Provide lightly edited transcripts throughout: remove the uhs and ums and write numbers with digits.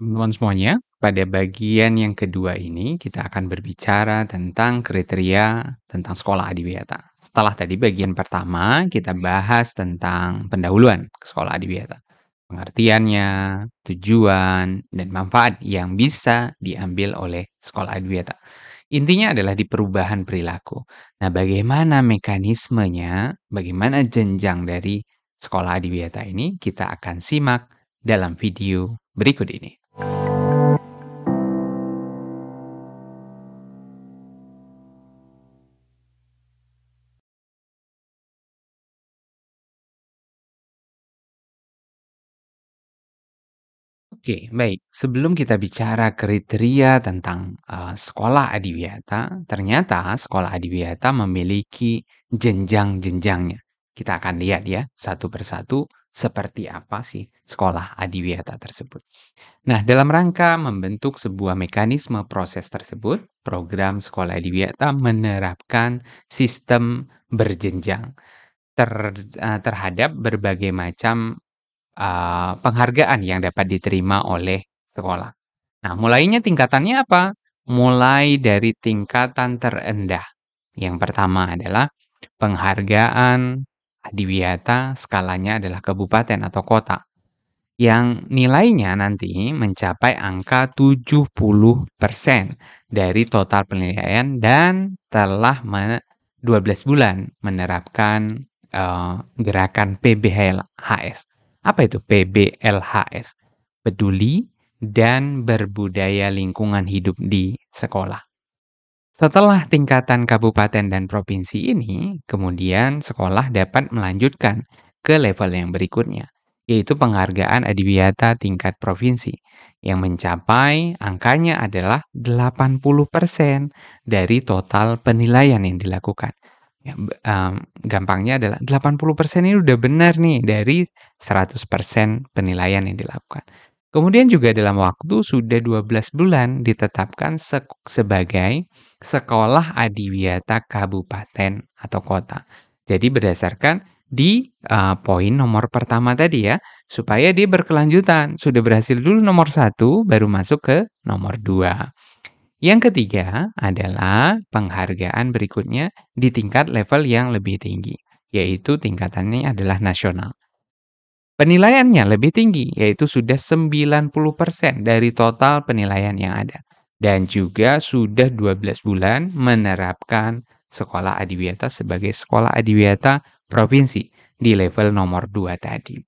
Teman-teman semuanya, pada bagian yang kedua ini kita akan berbicara tentang kriteria tentang sekolah adiwiyata. Setelah tadi bagian pertama kita bahas tentang pendahuluan ke sekolah adiwiyata. Pengertiannya, tujuan, dan manfaat yang bisa diambil oleh sekolah adiwiyata. Intinya adalah di perubahan perilaku. Nah, bagaimana mekanismenya, bagaimana jenjang dari sekolah adiwiyata ini kita akan simak dalam video berikut ini. Oke, baik. Sebelum kita bicara kriteria tentang sekolah adiwiyata, ternyata sekolah adiwiyata memiliki jenjang-jenjangnya. Kita akan lihat ya, satu persatu seperti apa sih sekolah adiwiyata tersebut. Nah, dalam rangka membentuk sebuah mekanisme proses tersebut, program sekolah adiwiyata menerapkan sistem berjenjang terhadap berbagai macam penghargaan yang dapat diterima oleh sekolah. Nah, mulainya tingkatannya apa? Mulai dari tingkatan terendah. Yang pertama adalah penghargaan adiwiyata, skalanya adalah kabupaten atau kota, yang nilainya nanti mencapai angka 70% dari total penilaian dan telah 12 bulan menerapkan gerakan PBLHS. Apa itu PBLHS? Peduli dan berbudaya lingkungan hidup di sekolah. Setelah tingkatan kabupaten dan provinsi ini, kemudian sekolah dapat melanjutkan ke level yang berikutnya, yaitu penghargaan adiwiyata tingkat provinsi, yang mencapai angkanya adalah 80% dari total penilaian yang dilakukan. Ya, gampangnya adalah 80% ini udah benar nih dari 100% penilaian yang dilakukan. Kemudian juga dalam waktu sudah 12 bulan ditetapkan sebagai sekolah adiwiyata kabupaten atau kota. Jadi berdasarkan di poin nomor pertama tadi ya, supaya dia berkelanjutan. Sudah berhasil dulu nomor 1, baru masuk ke nomor 2. Yang ketiga adalah penghargaan berikutnya di tingkat level yang lebih tinggi, yaitu tingkatannya adalah nasional. Penilaiannya lebih tinggi, yaitu sudah 90% dari total penilaian yang ada. Dan juga sudah 12 bulan menerapkan sekolah adiwiyata sebagai sekolah adiwiyata provinsi di level nomor 2 tadi.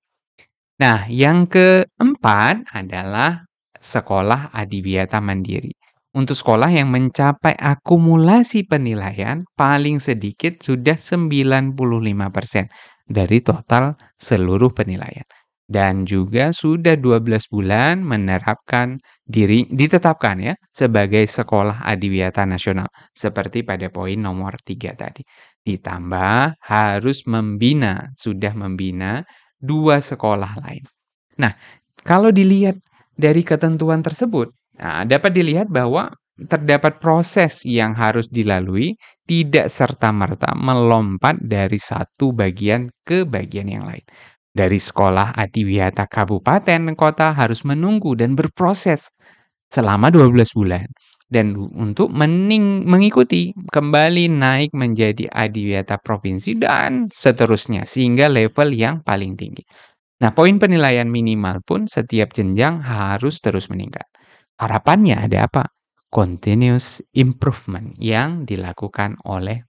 Nah, yang keempat adalah sekolah adiwiyata mandiri. Untuk sekolah yang mencapai akumulasi penilaian paling sedikit sudah 95% dari total seluruh penilaian. Dan juga sudah 12 bulan menerapkan ditetapkan ya sebagai sekolah adiwiyata nasional. Seperti pada poin nomor 3 tadi. Ditambah harus sudah membina 2 sekolah lain. Nah, kalau dilihat dari ketentuan tersebut, dapat dilihat bahwa terdapat proses yang harus dilalui, tidak serta-merta melompat dari satu bagian ke bagian yang lain. Dari sekolah adiwiyata kabupaten kota harus menunggu dan berproses selama 12 bulan. Dan untuk mengikuti kembali naik menjadi adiwiyata provinsi dan seterusnya sehingga level yang paling tinggi. Nah, poin penilaian minimal pun setiap jenjang harus terus meningkat. Harapannya ada apa? Continuous improvement yang dilakukan oleh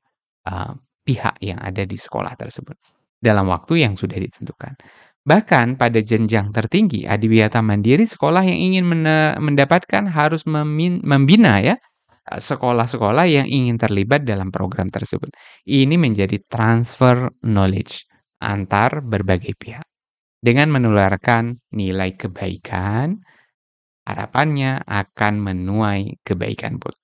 pihak yang ada di sekolah tersebut dalam waktu yang sudah ditentukan. Bahkan pada jenjang tertinggi, adiwiyata mandiri sekolah yang ingin mendapatkan harus membina ya sekolah-sekolah yang ingin terlibat dalam program tersebut. Ini menjadi transfer knowledge antar berbagai pihak. Dengan menularkan nilai kebaikan, harapannya akan menuai kebaikan pun.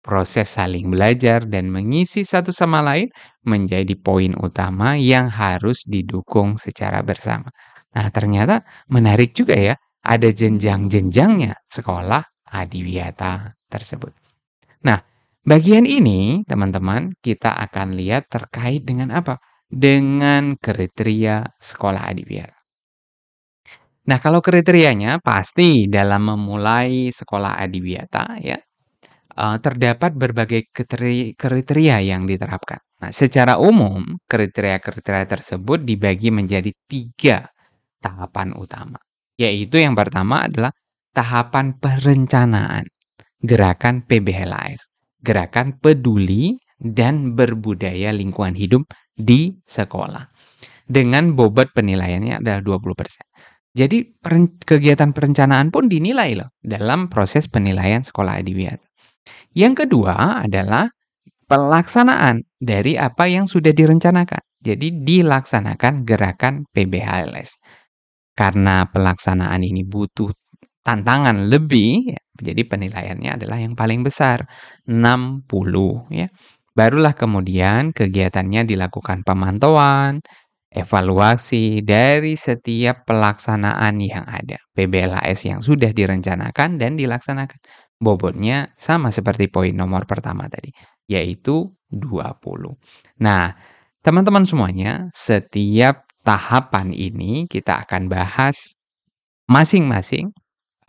Proses saling belajar dan mengisi satu sama lain menjadi poin utama yang harus didukung secara bersama. Nah, ternyata menarik juga ya, ada jenjang-jenjangnya sekolah adiwiyata tersebut. Nah, bagian ini teman-teman kita akan lihat terkait dengan apa? Dengan kriteria sekolah adiwiyata. Nah, kalau kriterianya pasti dalam memulai sekolah adiwiyata ya, terdapat berbagai kriteria yang diterapkan. Nah, secara umum kriteria-kriteria tersebut dibagi menjadi 3 tahapan utama, yaitu yang pertama adalah tahapan perencanaan gerakan PBLAS, gerakan peduli dan berbudaya lingkungan hidup di sekolah. Dengan bobot penilaiannya adalah 20%. Jadi kegiatan perencanaan pun dinilai loh dalam proses penilaian sekolah adiwiyata. Yang kedua adalah pelaksanaan dari apa yang sudah direncanakan. Jadi dilaksanakan gerakan PBHLS. Karena pelaksanaan ini butuh tantangan lebih, ya, jadi penilaiannya adalah yang paling besar, 60 ya. Barulah kemudian kegiatannya dilakukan pemantauan, evaluasi dari setiap pelaksanaan yang ada, PBLAS yang sudah direncanakan dan dilaksanakan. Bobotnya sama seperti poin nomor pertama tadi, yaitu 20. Nah, teman-teman semuanya, setiap tahapan ini kita akan bahas masing-masing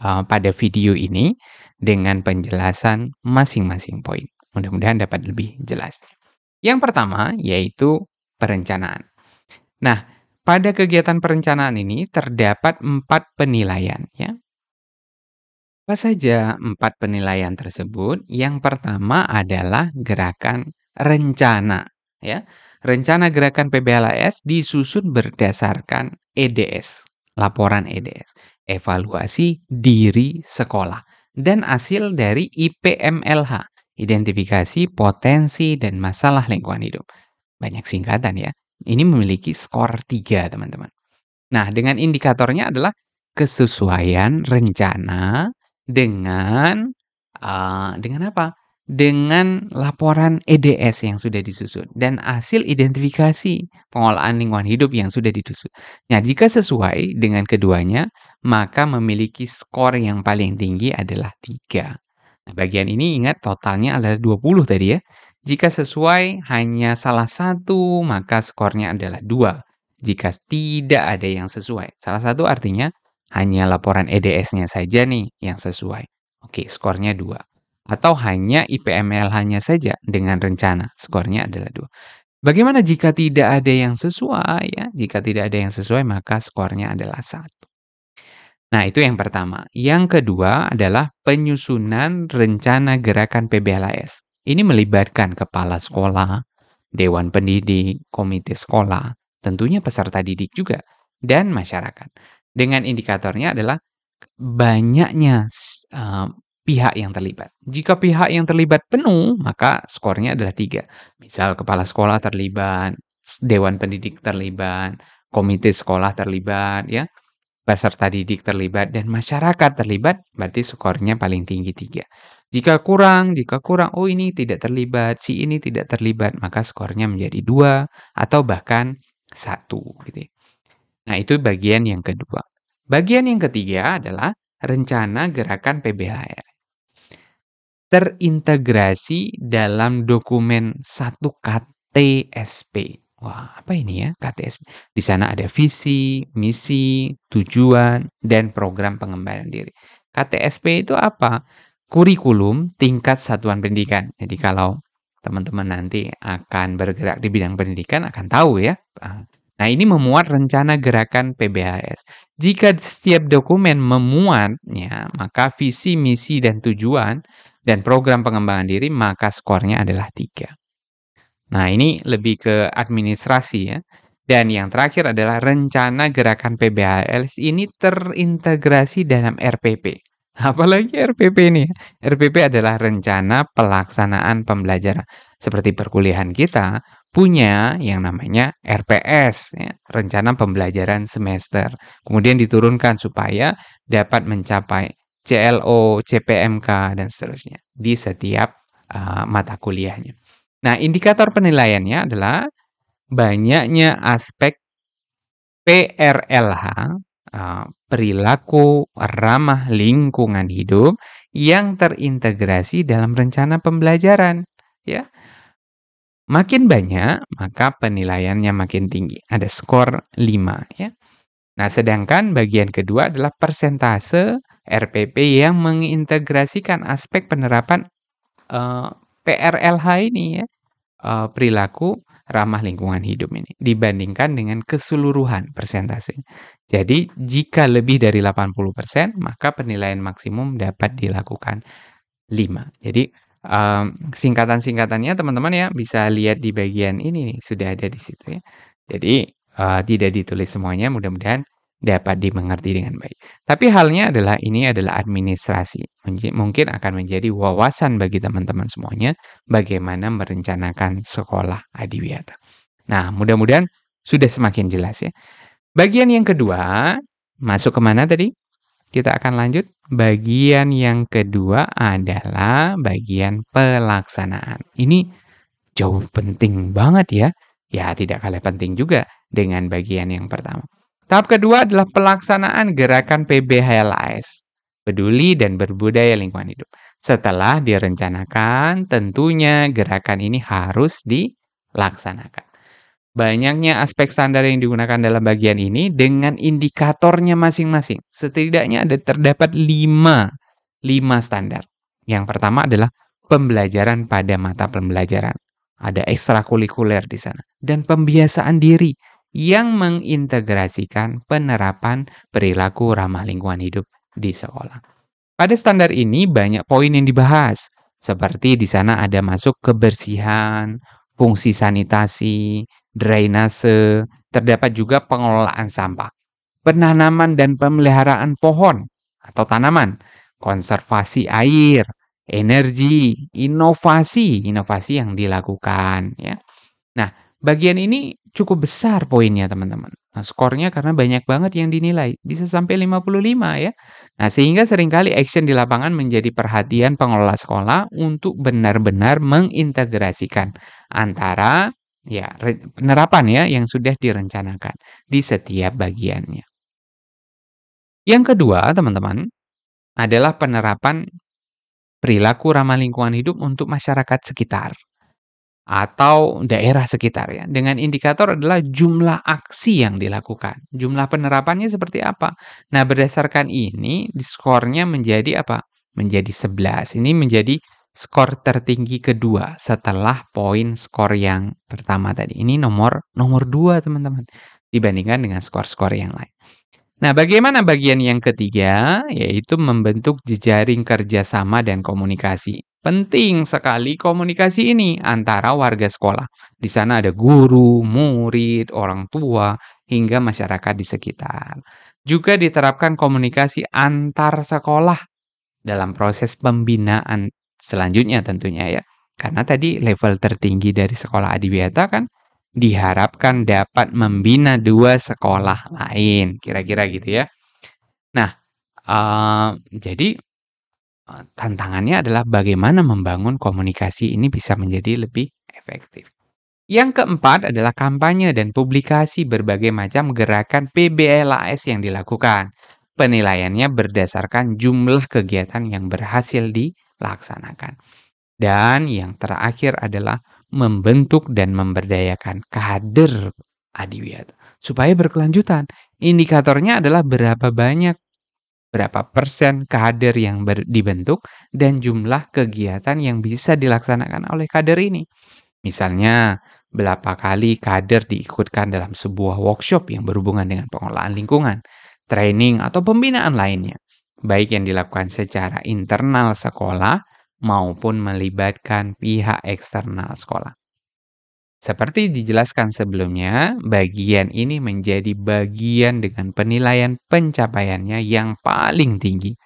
pada video ini dengan penjelasan masing-masing poin. Mudah-mudahan dapat lebih jelas. Yang pertama yaitu perencanaan. Nah, pada kegiatan perencanaan ini terdapat 4 penilaian ya. Apa saja 4 penilaian tersebut? Yang pertama adalah gerakan rencana ya. Rencana gerakan PBLAS disusun berdasarkan EDS, laporan EDS, evaluasi diri sekolah, dan hasil dari IPMLH, identifikasi potensi dan masalah lingkungan hidup. Banyak singkatan ya. Ini memiliki skor 3, teman-teman. Nah, dengan indikatornya adalah kesesuaian rencana dengan apa? Dengan laporan EDS yang sudah disusun dan hasil identifikasi pengolahan lingkungan hidup yang sudah disusun. Nah, jika sesuai dengan keduanya, maka memiliki skor yang paling tinggi adalah 3. Nah, bagian ini ingat totalnya adalah 20 tadi ya. Jika sesuai hanya salah satu, maka skornya adalah 2. Jika tidak ada yang sesuai. Salah satu artinya hanya laporan EDS-nya saja nih yang sesuai. Oke, skornya 2. Atau hanya IPMLH-nya saja dengan rencana, skornya adalah 2. Bagaimana jika tidak ada yang sesuai ya? Jika tidak ada yang sesuai maka skornya adalah 1. Nah, itu yang pertama. Yang kedua adalah penyusunan rencana gerakan PBLAS. Ini melibatkan kepala sekolah, dewan pendidik, komite sekolah, tentunya peserta didik juga, dan masyarakat. Dengan indikatornya adalah banyaknya pihak yang terlibat. Jika pihak yang terlibat penuh, maka skornya adalah 3. Misal kepala sekolah terlibat, dewan pendidik terlibat, komite sekolah terlibat, ya, peserta didik terlibat, dan masyarakat terlibat, berarti skornya paling tinggi 3. Jika kurang, oh ini tidak terlibat, si ini tidak terlibat, maka skornya menjadi 2 atau bahkan 1 gitu ya. Nah, itu bagian yang kedua. Bagian yang ketiga adalah rencana gerakan PBHL. Terintegrasi dalam dokumen 1 KTSP. Wah, apa ini ya KTSP? Di sana ada visi, misi, tujuan, dan program pengembangan diri. KTSP itu apa? Kurikulum tingkat satuan pendidikan. Jadi kalau teman-teman nanti akan bergerak di bidang pendidikan akan tahu ya. Nah, ini memuat rencana gerakan PBHS. Jika setiap dokumen memuatnya, maka visi, misi, dan tujuan dan program pengembangan diri, maka skornya adalah 3. Nah, ini lebih ke administrasi ya. Dan yang terakhir adalah rencana gerakan PBHS ini terintegrasi dalam RPP. Apalagi RPP ini? RPP adalah rencana pelaksanaan pembelajaran. Seperti perkuliahan kita punya yang namanya RPS, ya, rencana pembelajaran semester. Kemudian diturunkan supaya dapat mencapai CLO, CPMK, dan seterusnya di setiap mata kuliahnya. Nah, indikator penilaiannya adalah banyaknya aspek PRLH, perilaku ramah lingkungan hidup yang terintegrasi dalam rencana pembelajaran, ya. Makin banyak, maka penilaiannya makin tinggi. Ada skor 5, ya. Nah, sedangkan bagian kedua adalah persentase RPP yang mengintegrasikan aspek penerapan eee, PRLH ini ya, perilaku ramah lingkungan hidup ini, dibandingkan dengan keseluruhan persentase. Jadi, jika lebih dari 80%, maka penilaian maksimum dapat dilakukan 5. Jadi, singkatan-singkatannya teman-teman ya bisa lihat di bagian ini nih, sudah ada di situ ya. Jadi, tidak ditulis semuanya, mudah-mudahan dapat dimengerti dengan baik. Tapi halnya adalah ini adalah administrasi, mungkin akan menjadi wawasan bagi teman-teman semuanya, bagaimana merencanakan sekolah adiwiyata. Nah, mudah-mudahan sudah semakin jelas ya. Bagian yang kedua, masuk ke mana tadi? Kita akan lanjut. Bagian yang kedua adalah bagian pelaksanaan. Ini jauh penting banget ya. Ya, tidak kalah penting juga dengan bagian yang pertama. Tahap kedua adalah pelaksanaan gerakan PBHLAS, peduli dan berbudaya lingkungan hidup. Setelah direncanakan, tentunya gerakan ini harus dilaksanakan. Banyaknya aspek standar yang digunakan dalam bagian ini dengan indikatornya masing-masing. Setidaknya terdapat 5 standar. Yang pertama adalah pembelajaran pada mata pembelajaran. Ada ekstrakurikuler di sana. Dan pembiasaan diri yang mengintegrasikan penerapan perilaku ramah lingkungan hidup di sekolah. Pada standar ini banyak poin yang dibahas, seperti di sana ada masuk kebersihan, fungsi sanitasi, drainase, terdapat juga pengelolaan sampah, penanaman dan pemeliharaan pohon atau tanaman, konservasi air, energi, inovasi yang dilakukan ya. Nah, bagian ini cukup besar poinnya teman-teman. Nah, skornya karena banyak banget yang dinilai, bisa sampai 55 ya. Nah, sehingga seringkali action di lapangan menjadi perhatian pengelola sekolah untuk benar-benar mengintegrasikan antara ya penerapan ya yang sudah direncanakan di setiap bagiannya. Yang kedua, teman-teman, adalah penerapan perilaku ramah lingkungan hidup untuk masyarakat sekitar atau daerah sekitar ya. Dengan indikator adalah jumlah aksi yang dilakukan. Jumlah penerapannya seperti apa? Nah, berdasarkan ini skornya menjadi apa? Menjadi 11. Ini menjadi skor tertinggi kedua setelah poin skor yang pertama tadi. Ini nomor 2, teman-teman. Dibandingkan dengan skor-skor yang lain. Nah, bagaimana bagian yang ketiga? Yaitu membentuk jejaring kerjasama dan komunikasi. Penting sekali komunikasi ini antara warga sekolah. Di sana ada guru, murid, orang tua, hingga masyarakat di sekitar. Juga diterapkan komunikasi antar sekolah dalam proses pembinaan selanjutnya tentunya ya. Karena tadi level tertinggi dari sekolah adiwiyata kan diharapkan dapat membina 2 sekolah lain, kira-kira gitu ya. Nah, jadi, tantangannya adalah bagaimana membangun komunikasi ini bisa menjadi lebih efektif. Yang keempat adalah kampanye dan publikasi berbagai macam gerakan PBLAS yang dilakukan. Penilaiannya berdasarkan jumlah kegiatan yang berhasil dilaksanakan. Dan yang terakhir adalah membentuk dan memberdayakan kader adiwiyata supaya berkelanjutan. Indikatornya adalah berapa persen kader yang dibentuk dan jumlah kegiatan yang bisa dilaksanakan oleh kader ini. Misalnya, berapa kali kader diikutkan dalam sebuah workshop yang berhubungan dengan pengelolaan lingkungan, training, atau pembinaan lainnya, baik yang dilakukan secara internal sekolah maupun melibatkan pihak eksternal sekolah. Seperti dijelaskan sebelumnya, bagian ini menjadi bagian dengan penilaian pencapaiannya yang paling tinggi.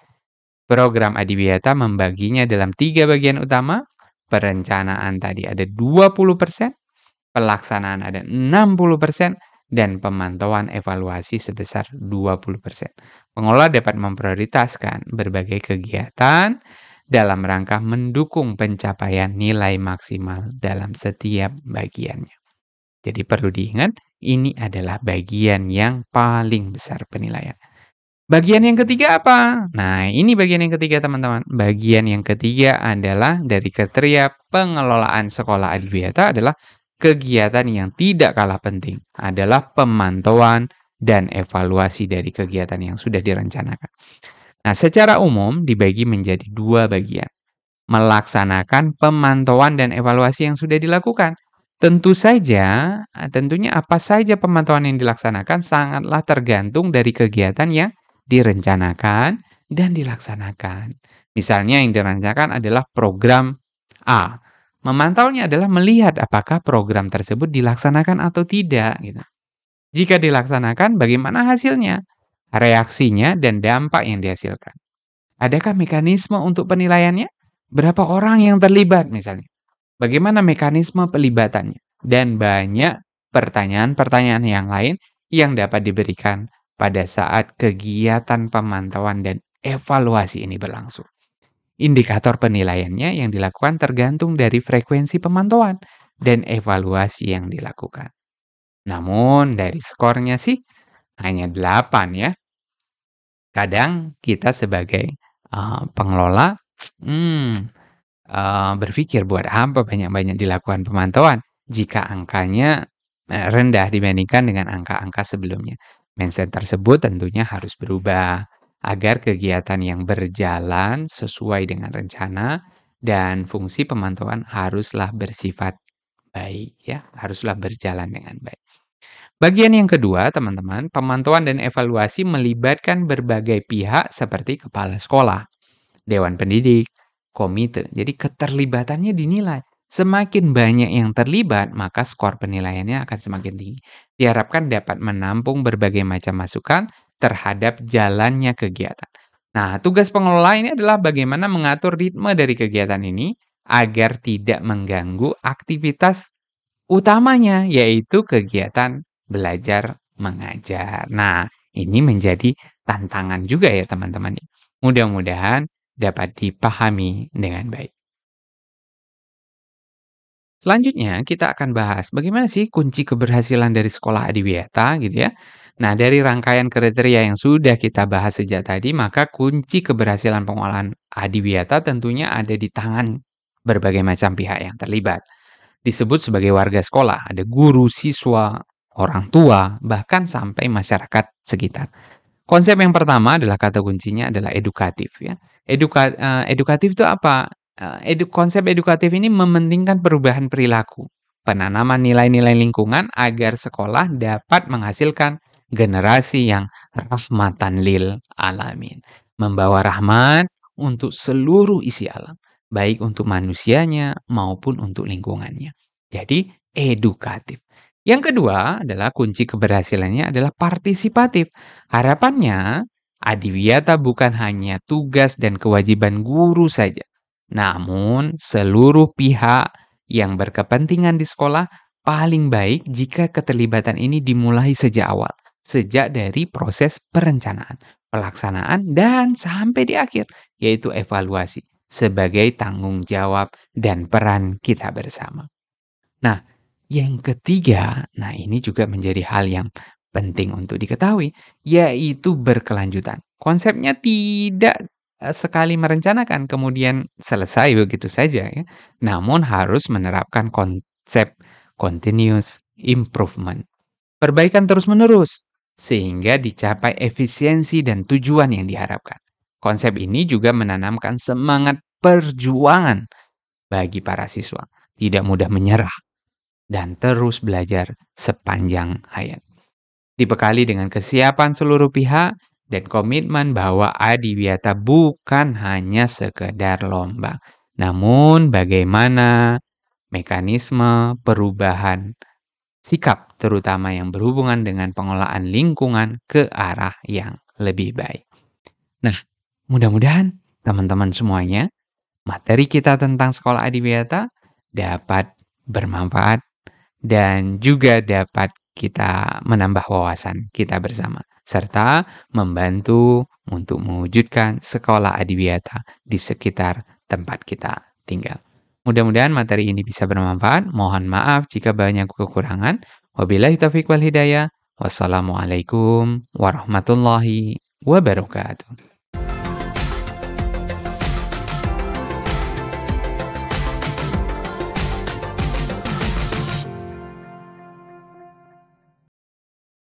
Program Adiwiyata membaginya dalam 3 bagian utama. Perencanaan tadi ada 20%, pelaksanaan ada 60%, dan pemantauan evaluasi sebesar 20%. Pengelola dapat memprioritaskan berbagai kegiatan dalam rangka mendukung pencapaian nilai maksimal dalam setiap bagiannya. Jadi perlu diingat, ini adalah bagian yang paling besar penilaian. Bagian yang ketiga apa? Nah, ini bagian yang ketiga teman-teman. Bagian yang ketiga adalah dari kriteria pengelolaan sekolah adiwiyata adalah kegiatan yang tidak kalah penting adalah pemantauan dan evaluasi dari kegiatan yang sudah direncanakan. Nah, secara umum dibagi menjadi dua bagian. Melaksanakan pemantauan dan evaluasi yang sudah dilakukan. Tentunya apa saja pemantauan yang dilaksanakan sangatlah tergantung dari kegiatan yang direncanakan dan dilaksanakan. Misalnya yang direncanakan adalah program A. Memantaunya adalah melihat apakah program tersebut dilaksanakan atau tidak, gitu. Jika dilaksanakan, bagaimana hasilnya, reaksinya, dan dampak yang dihasilkan. Adakah mekanisme untuk penilaiannya? Berapa orang yang terlibat misalnya? Bagaimana mekanisme pelibatannya? Dan banyak pertanyaan-pertanyaan yang lain yang dapat diberikan pada saat kegiatan pemantauan dan evaluasi ini berlangsung. Indikator penilaiannya yang dilakukan tergantung dari frekuensi pemantauan dan evaluasi yang dilakukan. Namun dari skornya sih hanya 8 ya. Kadang kita sebagai pengelola berpikir buat apa banyak-banyak dilakukan pemantauan jika angkanya rendah dibandingkan dengan angka-angka sebelumnya. Mindset tersebut tentunya harus berubah agar kegiatan yang berjalan sesuai dengan rencana dan fungsi pemantauan haruslah bersifat baik ya, haruslah berjalan dengan baik. Bagian yang kedua, teman-teman, pemantauan dan evaluasi melibatkan berbagai pihak seperti kepala sekolah, dewan pendidik, komite. Jadi keterlibatannya dinilai. Semakin banyak yang terlibat, maka skor penilaiannya akan semakin tinggi. Diharapkan dapat menampung berbagai macam masukan terhadap jalannya kegiatan. Nah, tugas pengelola ini adalah bagaimana mengatur ritme dari kegiatan ini agar tidak mengganggu aktivitas utamanya, yaitu kegiatan belajar mengajar. Nah, ini menjadi tantangan juga ya teman-teman. Mudah-mudahan dapat dipahami dengan baik. Selanjutnya kita akan bahas bagaimana sih kunci keberhasilan dari sekolah adiwiyata gitu ya. Nah, dari rangkaian kriteria yang sudah kita bahas sejak tadi, maka kunci keberhasilan pengolahan adiwiyata tentunya ada di tangan berbagai macam pihak yang terlibat. Disebut sebagai warga sekolah, ada guru, siswa, orang tua, bahkan sampai masyarakat sekitar. Konsep yang pertama adalah kata kuncinya adalah edukatif ya. Edukatif itu apa? Konsep edukatif ini mementingkan perubahan perilaku, penanaman nilai-nilai lingkungan agar sekolah dapat menghasilkan generasi yang rahmatan lil alamin, membawa rahmat untuk seluruh isi alam, baik untuk manusianya maupun untuk lingkungannya. Jadi edukatif. Yang kedua adalah kunci keberhasilannya adalah partisipatif. Harapannya, adiwiyata bukan hanya tugas dan kewajiban guru saja, namun seluruh pihak yang berkepentingan di sekolah paling baik jika keterlibatan ini dimulai sejak awal, sejak dari proses perencanaan, pelaksanaan, dan sampai di akhir, yaitu evaluasi sebagai tanggung jawab dan peran kita bersama. Nah, yang ketiga, nah ini juga menjadi hal yang penting untuk diketahui, yaitu berkelanjutan. Konsepnya tidak sekali merencanakan kemudian selesai begitu saja ya. Namun harus menerapkan konsep continuous improvement. Perbaikan terus-menerus sehingga dicapai efisiensi dan tujuan yang diharapkan. Konsep ini juga menanamkan semangat perjuangan bagi para siswa, tidak mudah menyerah dan terus belajar sepanjang hayat. Dibekali dengan kesiapan seluruh pihak dan komitmen bahwa adiwiyata bukan hanya sekedar lomba, namun bagaimana mekanisme perubahan sikap terutama yang berhubungan dengan pengelolaan lingkungan ke arah yang lebih baik. Nah, mudah-mudahan teman-teman semuanya materi kita tentang sekolah adiwiyata dapat bermanfaat dan juga dapat kita menambah wawasan kita bersama, serta membantu untuk mewujudkan sekolah adiwiyata di sekitar tempat kita tinggal. Mudah-mudahan materi ini bisa bermanfaat. Mohon maaf jika banyak kekurangan. Wabillahi taufiq wal hidayah. Wassalamualaikum warahmatullahi wabarakatuh.